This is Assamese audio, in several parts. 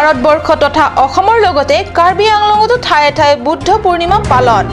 ভাৰতবৰ্ষ তথা অসমৰ লগতে কাৰ্বি আংলঙতো ঠায়ে ঠায়ে বুদ্ধ পূৰ্ণিমা পালন।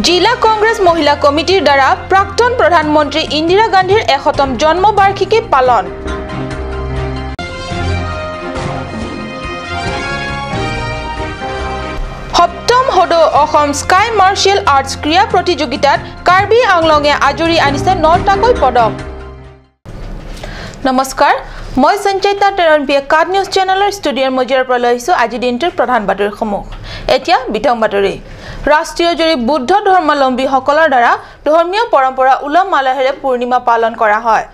জিলা কংগ্ৰেছ মহিলা কমিটিৰ দ্বাৰা প্ৰাক্তন প্ৰধানমন্ত্ৰী ইন্দিৰা গান্ধীৰ ১০০তম জন্মবাৰ্ষিকী পালন। সপ্তম সদৌ অসম স্কাই মাৰ্চিয়েল আৰ্টছ ক্ৰীড়া প্ৰতিযোগিতাত কাৰ্বি আংলঙে আজৰি আনিছে ৯টাকৈ পদক। নমস্কাৰ, মই সঞ্চয়িতা তেৰণপিয়ে কাট নিউজ চেনেলৰ ষ্টুডিঅ'ৰ মজিয়াৰ পৰা লৈ আহিছোঁ আজিৰ দিনটোৰ প্ৰধান বাতৰিসমূহ। এতিয়া বিতং বাতৰি। ৰাষ্ট্ৰীয়জুৰি বুদ্ধ ধৰ্মাৱলম্বীসকলৰ দ্বাৰা ধৰ্মীয় পৰম্পৰা উলহ মালহেৰে পূৰ্ণিমা পালন কৰা হয়।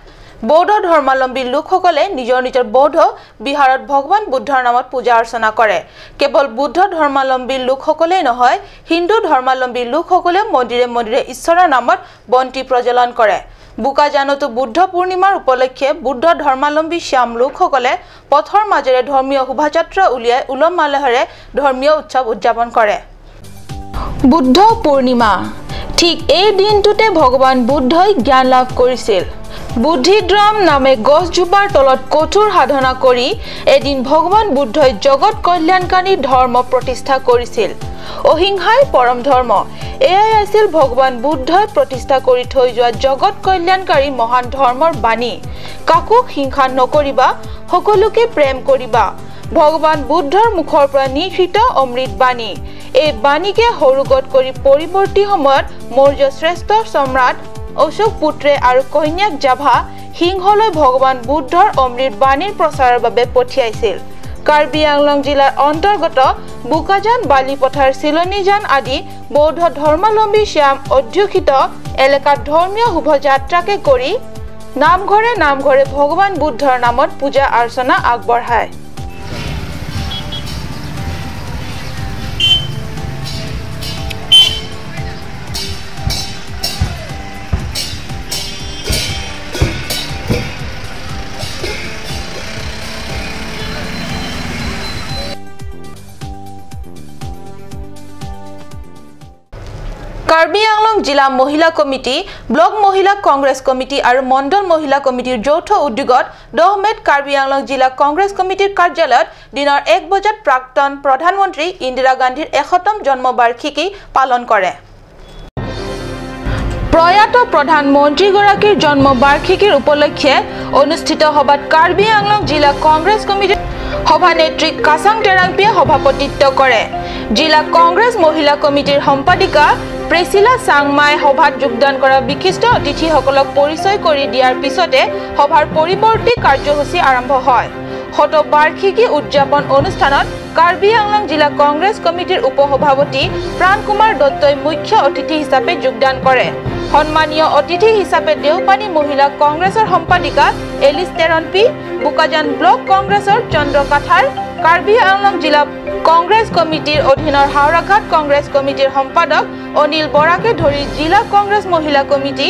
বৌদ্ধ ধৰ্মাৱলম্বী লোকসকলে নিজৰ নিজৰ বৌদ্ধ বিহাৰত ভগৱান বুদ্ধৰ নামত পূজা অৰ্চনা কৰে। কেৱল বুদ্ধ ধৰ্মাৱলম্বী লোকসকলেই নহয়, হিন্দু ধৰ্মাৱলম্বী লোকসকলেও মন্দিৰে মন্দিৰে ঈশ্বৰৰ নামত বন্তি প্ৰজ্বলন কৰে। বোকাজানতো বুদ্ধ পূৰ্ণিমাৰ উপলক্ষে বুদ্ধ ধৰ্মাৱলম্বী শ্যাম লোকসকলে পথৰ মাজেৰে ধৰ্মীয় শোভাযাত্ৰা উলিয়াই উলহ মালহেৰে ধৰ্মীয় উৎসৱ উদযাপন কৰে। বুদ্ধ পূৰ্ণিমা ঠিক এই দিনটোতে ভগৱান বুদ্ধই জ্ঞান লাভ কৰিছিল। বুদ্ধিদ্ৰম নামে গছজোপাৰ তলত কঠোৰ সাধনা কৰি এদিন ভগৱান বুদ্ধই জগত কল্যাণকাৰী ধৰ্ম প্ৰতিষ্ঠা কৰিছিল। অহিংসাই পৰম ধৰ্ম, এয়াই আছিল ভগৱান বুদ্ধই প্ৰতিষ্ঠা কৰি থৈ যোৱা জগত কল্যাণকাৰী মহান ধৰ্মৰ বাণী। কাকো হিংসা নকৰিবা, সকলোকে প্ৰেম কৰিবা, ভগৱান বুদ্ধৰ মুখৰ পৰা নিঃসৃত অমৃত বাণী। এই বাণীকে সৰুগত কৰি পৰিৱৰ্তী সময়ত মৌৰ্য শ্ৰেষ্ঠ সম্ৰাট অশোক পুত্ৰে আৰু কন্যাক জাভা সিংহলৈ ভগৱান বুদ্ধৰ অমৃত বাণীৰ প্ৰচাৰৰ বাবে পঠিয়াইছিল। কাৰ্বি আংলং জিলাৰ অন্তৰ্গত বোকাজান, বালিপথাৰ, চিলনীজান আদি বৌদ্ধ ধৰ্মাৱলম্বী শ্যাম অধ্যুষিত এলেকাত ধৰ্মীয় শোভাযাত্ৰাকে কৰি নামঘৰে নামঘৰে ভগৱান বুদ্ধৰ নামত পূজা অৰ্চনা আগবঢ়ায়। কাৰ্বি আংলং জিলা মহিলা কমিটি, ব্লক মহিলা কংগ্ৰেছ কমিটি আৰু মণ্ডল মহিলা কমিটিৰ যৌথ উদ্যোগত 10 মেত কাৰ্বি আংলং জিলা কংগ্ৰেছ কমিটিৰ কাৰ্যালয়ত দিনৰ 1 বজাত প্ৰাক্তন প্ৰধানমন্ত্ৰী ইন্দিৰা গান্ধীৰ ১০০তম জন্মবাৰ্ষিকী পালন কৰে। প্ৰয়াত প্ৰধানমন্ত্ৰীগৰাকীৰ জন্মবাৰ্ষিকীৰ উপলক্ষে অনুষ্ঠিত সভাত কাৰ্বি আংলং জিলা কংগ্ৰেছ কমিটিৰ সভানেত্ৰী কাছাং টেৰাংপিয়ে সভাপতিত্ব কৰে। জিলা কংগ্ৰেছ মহিলা কমিটিৰ সম্পাদিকা প্ৰেচিলা চাংমাই সভাত যোগদান কৰা বিশিষ্ট অতিথিসকলক পৰিচয় কৰি দিয়াৰ পিছতে সভাৰ পৰিৱৰ্তী কাৰ্যসূচী আৰম্ভ হয়। শতবাৰ্ষিকী উদযাপন অনুষ্ঠানত কাৰ্বি আংলং জিলা কংগ্ৰেছ কমিটিৰ উপসভাপতি প্ৰাণ কুমাৰ দত্তই মুখ্য অতিথি হিচাপে যোগদান কৰে। সন্মানীয় অতিথি হিচাপে দেওপানী মহিলা কংগ্ৰেছৰ সম্পাদিকা এলিছ তেৰণপি, বোকাজান ব্লক কংগ্ৰেছৰ চন্দ্ৰ কাঠাৰ, কাৰ্বি আংলং জিলা কংগ্ৰেছ কমিটিৰ অধীনৰ হাওৰাঘাট কংগ্ৰেছ কমিটিৰ সম্পাদক অনিল বৰাকে ধৰি জিলা কংগ্ৰেছ মহিলা কমিটি,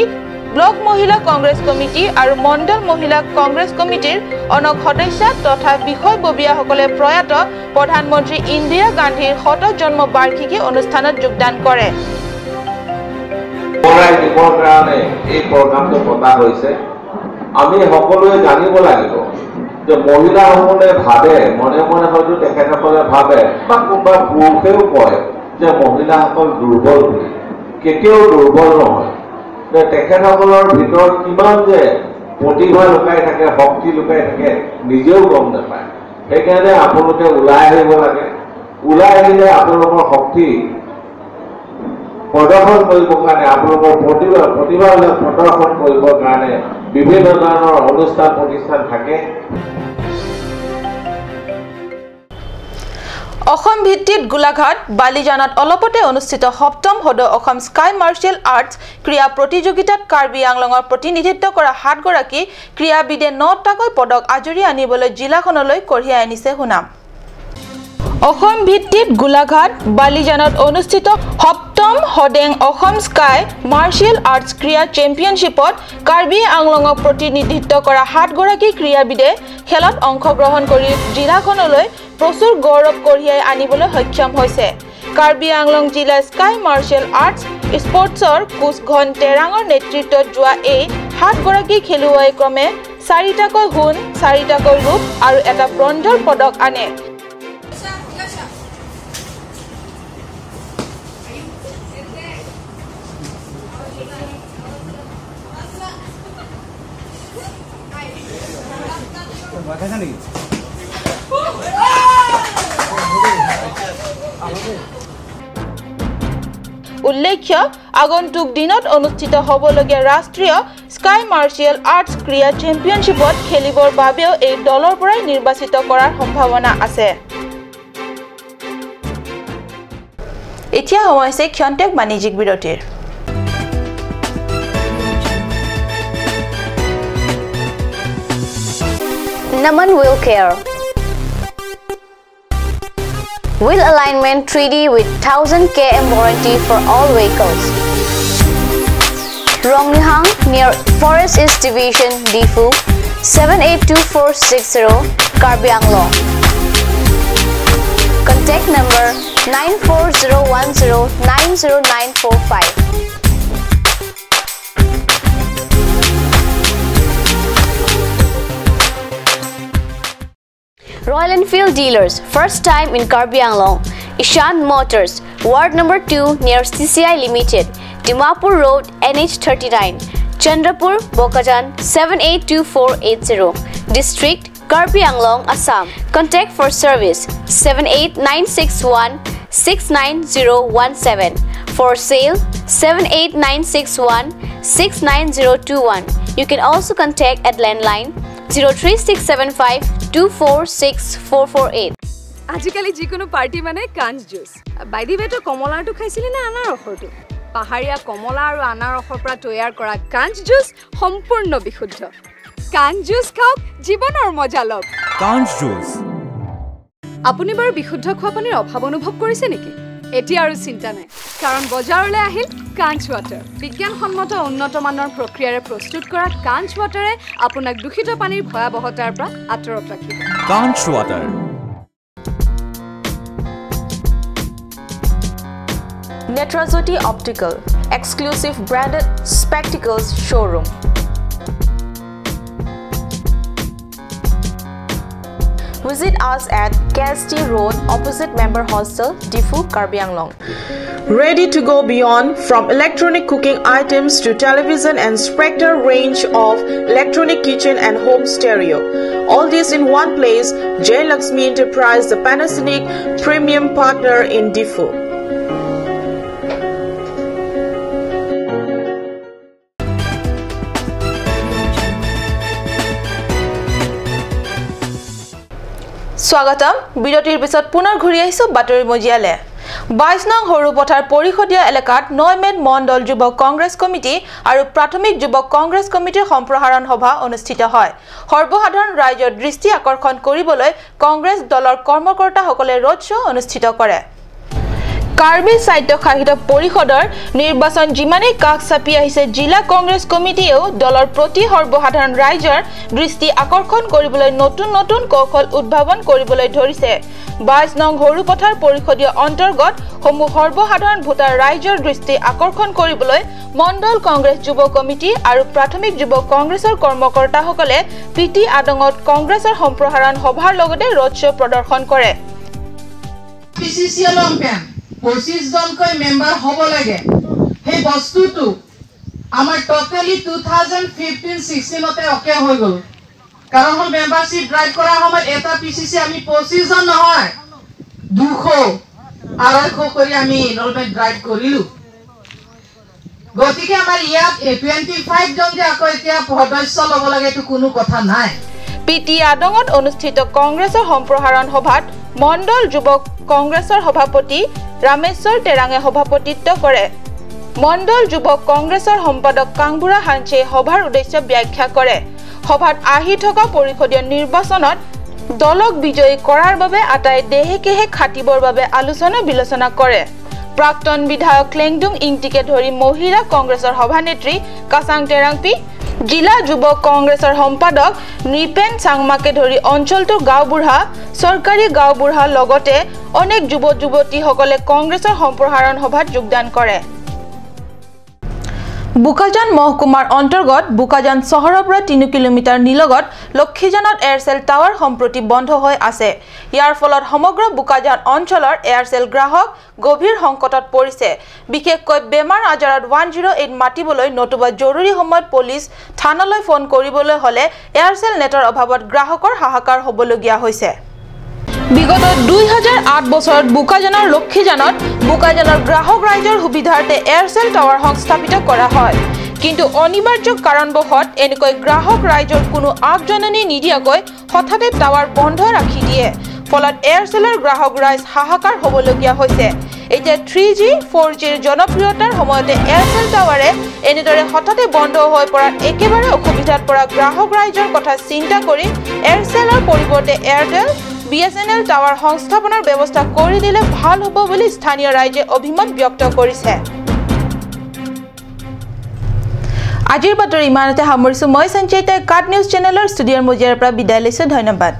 ব্লক মহিলা কংগ্ৰেছ কমিটি আৰু মণ্ডল মহিলা কংগ্ৰেছ কমিটিৰ অনেক সদস্য তথা বিষয়ববীয়াসকলে প্ৰয়াত প্ৰধানমন্ত্ৰী ইন্দিৰা গান্ধীৰ ১০০ জন্মবাৰ্ষিকী অনুষ্ঠানত যোগদান কৰে। এই প্ৰগ্ৰামটো পতা হৈছে। আমি সকলোৱে জানিব লাগিব যে মহিলাসকলে ভাবে, মনে মনে হয়তো তেখেতসকলে ভাবে বা কোনোবা পুৰুষেও কয় যে মহিলাসকল দুৰ্বল বুলি। কেতিয়াও দুৰ্বল নহয়। তেখেতসকলৰ ভিতৰত কিমান যে প্ৰতিভা লুকাই থাকে, শক্তি লুকাই থাকে, নিজেও গম নাপায়। সেইকাৰণে আপোনালোকে ওলাই আহিব লাগে। ওলাই আহিলে আপোনালোকৰ শক্তি প্ৰদৰ্শন কৰিবৰ কাৰণে, আপোনালোকৰ প্ৰতিভাবিলাক প্ৰদৰ্শন কৰিবৰ কাৰণে বিভিন্ন ধৰণৰ অনুষ্ঠান প্ৰতিষ্ঠান থাকে। অসম ভিত্তিত গোলাঘাট, বালিজানত অলপতে অনুষ্ঠিত ৭ম সদৌ অসম স্কাই মাৰ্চিয়েল আৰ্টছ ক্ৰীড়া প্ৰতিযোগিতাত কাৰ্বি আংলঙৰ প্ৰতিনিধিত্ব কৰা 7 গৰাকী ক্ৰীড়াবিদে 9টাকৈ পদক আজৰি আনিবলৈ জিলাখনলৈ কঢ়িয়াই আনিছে সুনাম। অসম ভিত্তিত গোলাঘাট, বালিজানত অনুষ্ঠিত ৭ম সদেং অসম স্কাই মাৰ্চিয়েল আৰ্টছ ক্ৰীড়া চেম্পিয়নশ্বিপত কাৰ্বি আংলঙক প্ৰতিনিধিত্ব কৰা 7 গৰাকী ক্ৰীড়াবিদে খেলত অংশগ্ৰহণ কৰি জিলাখনলৈ প্ৰচুৰ গৌৰৱ কঢ়িয়াই আনিবলৈ সক্ষম হৈছে। কাৰ্বি আংলং জিলা স্কাই মাৰ্চিয়েল আৰ্টছ স্পৰ্টছৰ কোচ ঘন টেৰাঙৰ নেতৃত্বত যোৱা এই 7 গৰাকী খেলুৱৈ ক্ৰমে 4টাকৈ সোণ 4টাকৈ ৰূপ আৰু এটা ব্ৰঞ্জৰ পদক আনে উল্লেখ্য আগন্তুক দিনত অনুষ্ঠিত হ'বলগীয়া ৰাষ্ট্ৰীয় স্কাই মাৰ্শাল আৰ্টছ ক্ৰীড়া চেম্পিয়নশ্বিপত খেলিবৰ বাবেও এই দলৰ পৰাই নিৰ্বাচিত কৰাৰ সম্ভাৱনা আছে এতিয়া হৈছে ক্ষন্তেক বাণিজ্যিক বিৰতিৰ Naman Wheel Care. Wheel alignment 3D with 1000 km warranty for all vehicles. Rongnihang near Forest East Division, Difu, 782460, Karbi Anglong. Contact number 94010-90945. Royal Enfield dealers, first time in Karbi Anglong. Ishan Motors, Ward number 2 near CCI Limited, Dimapur Road, NH39, Chandrapur, Bokajan, 782480. District, Karbi Anglong, Assam. Contact for service 78961-69017. For sale 78961-69021. You can also contact at landline 03675-246448. আজিকালি যিকোনো পাৰ্টি মানে কাঞ্চ জুচ বাইদি বেটো কমলাটো খাইছিলি না আনাৰসটো পাহাৰীয়া কমলা আৰু আনাৰসৰ পৰা তৈয়াৰ কৰা কাঞ্চ জুচ সম্পূৰ্ণ বিশুদ্ধ কাঞ্চ জুচ খাওক জীৱনৰ মজা লওক কাঞ্চ জুচ আপুনি বাৰু বিশুদ্ধ খোৱা পানীৰ অভাৱ অনুভৱ কৰিছে নেকি এতিয়া আৰু চিন্তা নাই কাৰণ বজাৰলৈ আহিল কাঞ্চ ৱাটাৰ বিজ্ঞানসন্মত উন্নত মানৰ প্ৰক্ৰিয়াৰে প্ৰস্তুত কৰা কাঞ্চ ৱাটাৰে আপোনাক দূষিত পানীৰ ভয়াৱহতাৰ পৰা আঁতৰত ৰাখিব কাঞ্চ water Netrajyoti Optical, exclusive branded spectacles showroom. Visit us at KST Road, opposite Member Hostel, Difu, Karbi Anglong. Ready to go beyond from electronic cooking items to television and Spectre range of electronic kitchen and home stereo. All this in one place, J. Lakshmi Enterprise, the Panasonic premium partner in Difu. স্বাগতম বিৰতিৰ পিছত পুনৰ ঘূৰি আহিছো বাতৰি মজিয়ালে 22 নং হৰুপথাৰ পৰিষদীয় এলেকাত 9 মেত মণ্ডল যুৱক কংগ্ৰেছ কমিটি আৰু প্ৰাথমিক যুৱক কংগ্ৰেছ কমিটিৰ সম্প্ৰসাৰণ সভা অনুষ্ঠিত হয় সৰ্বসাধাৰণ ৰাইজৰ দৃষ্টি আকৰ্ষণ কৰিবলৈ কংগ্ৰেছ দলৰ কৰ্মকৰ্তাসকলে ৰোড শ্ব' অনুষ্ঠিত কৰে কাৰ্বি স্বায়ত্তশাসিত পৰিষদৰ নিৰ্বাচন যিমানেই কাষ চাপি আহিছে জিলা কংগ্ৰেছ কমিটিয়েও দলৰ প্ৰতি সৰ্বসাধাৰণ ৰাইজৰ দৃষ্টি আকৰ্ষণ কৰিবলৈ নতুন নতুন কৌশল উদ্ভাৱন কৰিবলৈ ধৰিছে 22 নং হৰুপথাৰ পৰিষদীয় অন্তৰ্গত সমূহ সৰ্বসাধাৰণ ভোটাৰ ৰাইজৰ দৃষ্টি আকৰ্ষণ কৰিবলৈ মণ্ডল কংগ্ৰেছ যুৱ কমিটি আৰু প্ৰাথমিক যুৱ কংগ্ৰেছৰ কৰ্মকৰ্তাসকলে পিটি আদঙত কংগ্ৰেছৰ সম্প্ৰসাৰণ সভাৰ লগতে ৰোড শ্ব' প্ৰদৰ্শন কৰে পিচিচি অলম্পিয়ান 25 জনকৈ মেম্বাৰ হ'ব লাগে সেই বস্তুটো আমাৰ টোটালি 2015-16 তে ওকে হৈ গল কাৰণ হল মেম্বাৰশিপ ড্ৰাইভ কৰা সময়ত এটা পিচিচি আমি 25 জন নহয় 200 কৰি আমি এনৰলমেন্ট ড্ৰাইভ কৰিলো গতিকে আমাৰ ইয়াত 25 জন যে আকৌ এতিয়া সদস্য ল'ব লাগে তো কোনো কথা নাই পিটি আদঙত অনুষ্ঠিত কংগ্ৰেছৰ সম্প্ৰসাৰণ সভাত মণ্ডল যুৱক কংগ্ৰেছৰ সভাপতি ৰামেশ্বৰ তেৰাঙে সভাপতিত্ব কৰে মণ্ডল যুৱক কংগ্ৰেছৰ সম্পাদক কাংবুৰা হাঞ্চে সভাৰ উদ্দেশ্য ব্যাখ্যা কৰে সভাত আহি থকা পৰিষদীয় নিৰ্বাচনত দলক বিজয়ী কৰাৰ বাবে আটাই দেহেকেহে খাটিবৰ বাবে আলোচনা বিলোচনা কৰে প্ৰাক্তন বিধায়ক লেংডুং ইংটিকে ধৰি মহিলা কংগ্ৰেছৰ সভানেত্ৰী কাছাং তেৰাংপি জিলা যুৱ কংগ্ৰেছৰ সম্পাদক নিপেন চাংমাকে ধৰি অঞ্চলটোৰ গাঁওবুঢ়া চৰকাৰী গাঁওবুঢ়া লগতে অনেক যুৱ যুৱতীসকলে কংগ্ৰেছৰ সম্প্ৰসাৰণ সভাত যোগদান কৰে বুকাজান মহকুমাৰ অন্তৰ্গত বুকাজান চহৰৰ পৰা 3 কিলোমিটাৰ নিলগত লক্ষীজানত এয়াৰসেল টাৱাৰ সম্প্ৰতি বন্ধ হৈ আছে। ইয়াৰ ফলত সমগ্ৰ বুকাজান অঞ্চলৰ এয়াৰসেল গ্ৰাহক গভীৰ সংকটত পৰিছে। বিশেষকৈ বেমাৰ আজাৰত 108 মাতিবলৈ নতুবা জৰুৰী সময়ত পুলিচ থানালৈ ফোন কৰিবলৈ হলে এয়াৰসেল নেটৰ অভাৱত গ্ৰাহকৰ হাহাকাৰ হ'বলগীয়া হৈছে। বিগত 2008 বছৰত বুকাজানৰ লক্ষীজানত বুকাজানৰ গ্ৰাহক ৰাইজৰ সুবিধাৰ্থে এয়াৰসেল টাৱাৰ সংস্থাপিত কৰা হয়। কিন্তু অনিবাৰ্য কাৰণবশত এনেকৈ গ্ৰাহক ৰাইজৰ কোনো আগজননী নিদিয়াকৈ হঠাতে টাৱাৰ বন্ধ ৰাখি দিয়ে। ফলত এয়াৰসেলৰ গ্ৰাহক ৰাইজ হাহাকাৰ হ'বলগীয়া হৈছে। এতিয়া 3G 4Gৰ জনপ্ৰিয়তাৰ সময়তে এয়াৰসেল টাৱাৰে এনেদৰে হঠাতে বন্ধ হৈ পৰাত একেবাৰে অসুবিধাত পৰা গ্ৰাহক ৰাইজৰ কথা চিন্তা কৰি এয়াৰসেলৰ পৰিৱৰ্তে এয়াৰটেল BSNL টাৱাৰ সংস্থাপনৰ ব্যৱস্থা কৰি দিলে ভাল হ'ব বুলি স্থানীয় ৰাইজে অভিমত ব্যক্ত কৰিছে। আজিৰ বাতৰি ইমানতে সামৰিছো। মই সঞ্চয়িতা কাট নিউজ চেনেলৰ ষ্টুডিঅ'ৰ মজিয়াৰ পৰা বিদায় লৈছো। ধন্যবাদ।